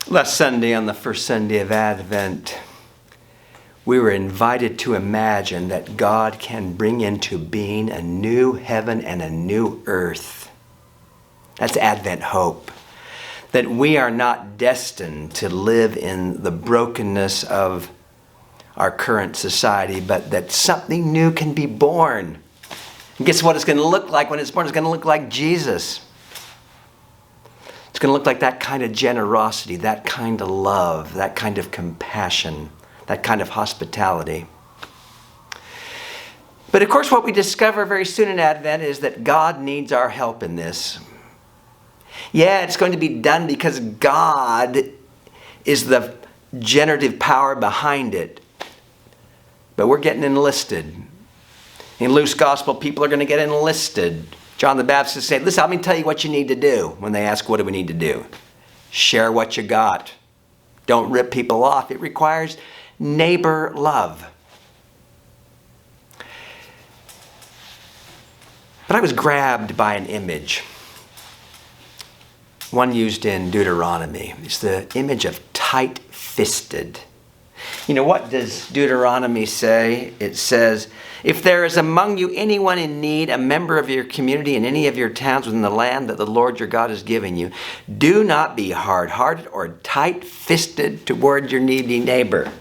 Last Sunday, on the first Sunday of Advent, we were invited to imagine that God can bring into being a new heaven and a new earth. That's Advent hope. That we are not destined to live in the brokenness of our current society, but that something new can be born. And guess what it's going to look like when it's born? It's going to look like Jesus. It's going to look like that kind of generosity, that kind of love, that kind of compassion, that kind of hospitality. But of course, what we discover very soon in Advent is that God needs our help in this. Yeah, it's going to be done because God is the generative power behind it. But we're getting enlisted. In Luke's gospel, people are going to get enlisted. John the Baptist said, listen, let me tell you what you need to do when they ask, what do we need to do? Share what you got. Don't rip people off. It requires neighbor love. But I was grabbed by an image. One used in Deuteronomy. It's the image of tight-fisted. You know, what does Deuteronomy say? It says, if there is among you anyone in need, a member of your community in any of your towns within the land that the Lord your God has given you, do not be hard-hearted or tight-fisted toward your needy neighbor.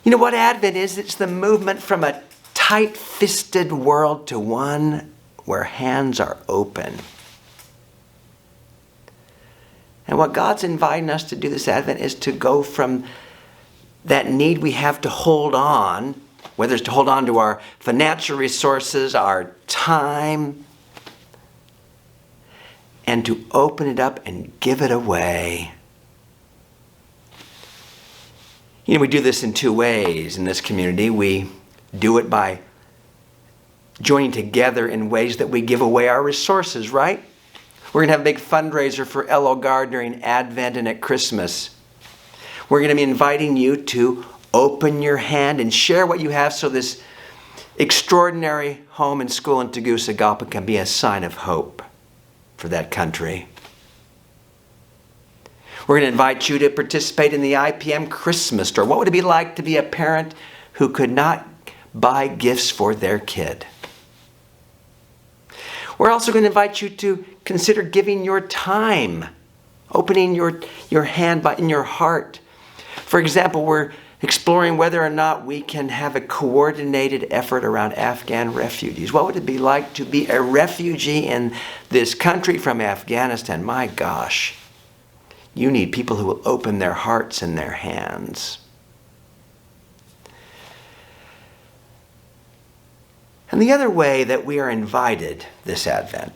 You know what Advent is? It's the movement from a tight-fisted world to one where hands are open. And what God's inviting us to do this Advent is to go from that need we have to hold on, whether it's to hold on to our financial resources, our time, and to open it up and give it away. You know, we do this in two ways in this community. We do it by joining together in ways that we give away our resources, right? We're going to have a big fundraiser for LOGAR during Advent and at Christmas. We're going to be inviting you to open your hand and share what you have so this extraordinary home and school in Tegucigalpa can be a sign of hope for that country. We're going to invite you to participate in the IPM Christmas store. What would it be like to be a parent who could not buy gifts for their kid? We're also going to invite you to consider giving your time, opening your hand in your heart. For example, we're exploring whether or not we can have a coordinated effort around Afghan refugees. What would it be like to be a refugee in this country from Afghanistan? My gosh, you need people who will open their hearts and their hands. And the other way that we are invited this Advent,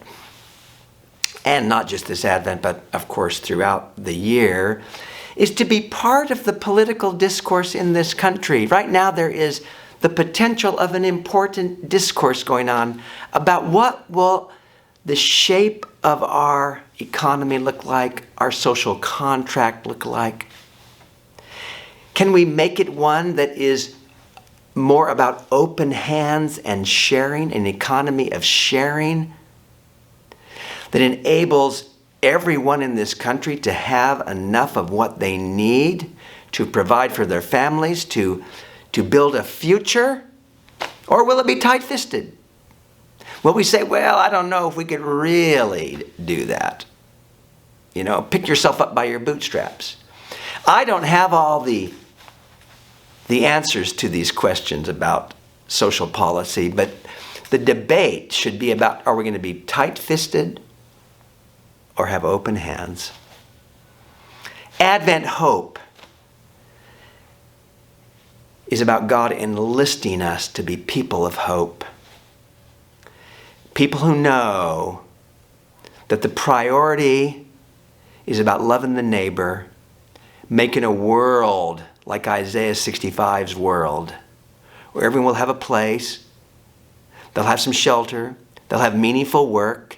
and not just this Advent, but of course throughout the year, is to be part of the political discourse in this country. Right now there is the potential of an important discourse going on about what will the shape of our economy look like, our social contract look like. Can we make it one that is more about open hands and sharing, an economy of sharing that enables everyone in this country to have enough of what they need to provide for their families, to build a future? Or will it be tight-fisted? Will we say, well, I don't know if we could really do that. You know, pick yourself up by your bootstraps. I don't have all the answers to these questions about social policy, but the debate should be about, are we going to be tight-fisted or have open hands? Advent hope is about God enlisting us to be people of hope. People who know that the priority is about loving the neighbor, making a world like Isaiah 65's world, where everyone will have a place, they'll have some shelter, they'll have meaningful work,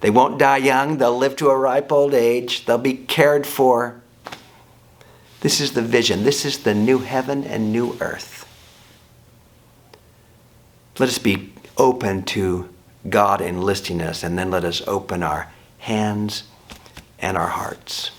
they won't die young, they'll live to a ripe old age, they'll be cared for. This is the vision. This is the new heaven and new earth. Let us be open to God enlisting us, and then let us open our hands and our hearts.